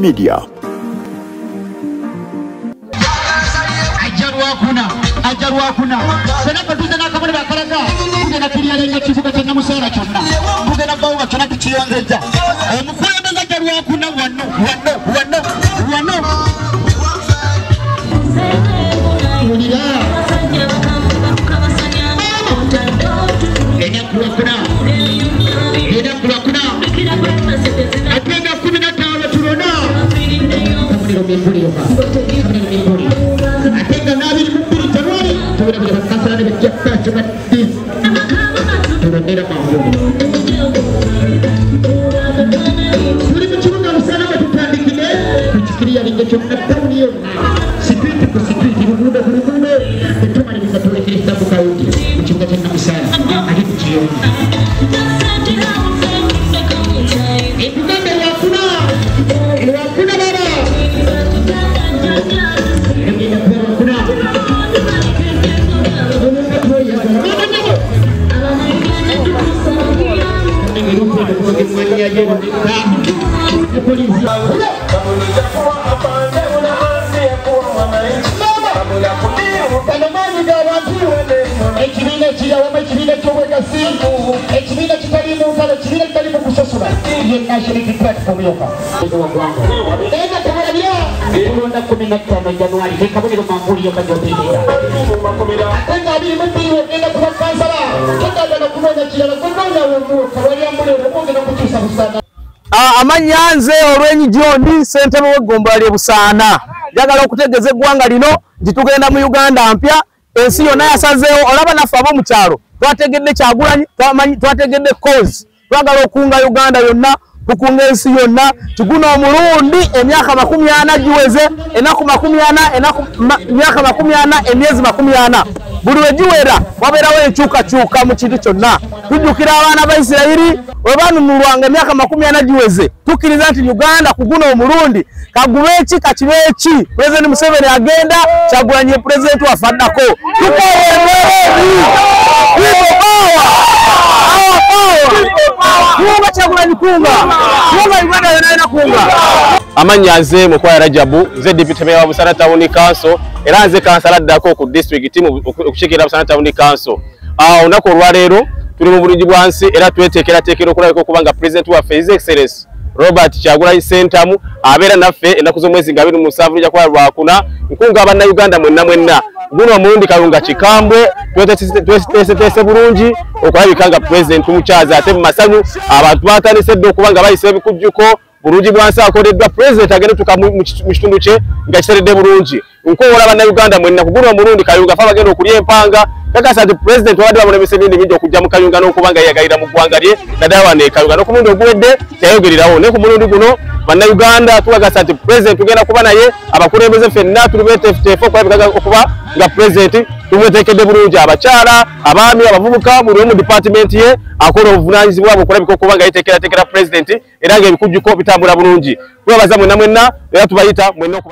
Media. Ajarwa kuna sana patuza na kamera bakaraga kugena kiriya lenga kivuga cyo namusera cyonna kugena bawo cyona kiciyongeja omukuru ndaza ajarwa kuna wano enya kuwa kuna atenda 15 turona kamera mburi yoka atenda nabi Tubira kasara de jekka chumatti turundira mahumu turi muchunga musana batutandikine kuchikiriya linge chomna tawniyo security ku security rubuda etuma ni misatore kirista bukauti muchunga chomna musana agi kuchiyo ekuganda wakuna baba amanyanze olwenyi John Ssentebe w'Egomba lye Busaana njagala okutegeza eggwanga lino gitugenda mu Uganda mpya ensi yonna yasazeewo olaba naffe ab'omu kyalo twategedde Kyagulanyi twategedde cause twagala okunga Uganda yonna tukunga ensi yonna tuguna omulundi emyaka 40 giweze enaku 40 emyaka 40 emyezi 40 buli wegiwera wabeerawo enkyukakyuka mu kintu kyonna tujjukira abaana ba Isirayiri webanunulwanga emyaka 40 giweze tukkiriza nti Uganda kuguna omulundi kagubeeki kakibeeki President Museveni agenda Kyagulanyi president wafaddako amanyaze mukwaya Rajabu ze deputy mayor wa Busaana Town Council era nze kansala ddako ku district team okushikira Busaana Town Council onako olwaleero tuli mu bulungi bwansi era tweteekerateekera okulabika okubanga president waffe His Excellency Robert Kyagulanyi Ssentamu abeera naffe ennaku z'omwezi nga 27 ja kwa Lwakuna nkunga bannayuganda mwenna guno omulundi kalunga kikambwe tweteese bulungi okulabika nga president mukyaza ate mu masanyu abantu baatanisedde okubanga bayise ebikujjuko bulungi bwansi akoleddwa president agende tuka mu kitundu kye nga kiseredde bulungi nkowola bannayuganda mwenna kuguno omulundi kalunga fa bagenda okulya empanga kakasa nti president wadde bamulemesa ebindi bingi okujja mu Kayunga n'okubanga yeyagalira mu ggwanga lye naddala wano e Kayunga n'okumundi oguwedde teyayogererawo ne ku mulundi guno bannayuganda tuwagasa nti president tugenda kuba naye abakulembeze ffenna tuli beeteefuteefu okulabika okuba nga president tumuteekedde bulungi abakyala abaami abavubuka buli omu department ye akola obuvunaanyizibwa bwe okulabika okuba nga yeteekerateekera president era ng'ebikujjuko bitambula bulungi twebaza mwenna era tubayita mwenna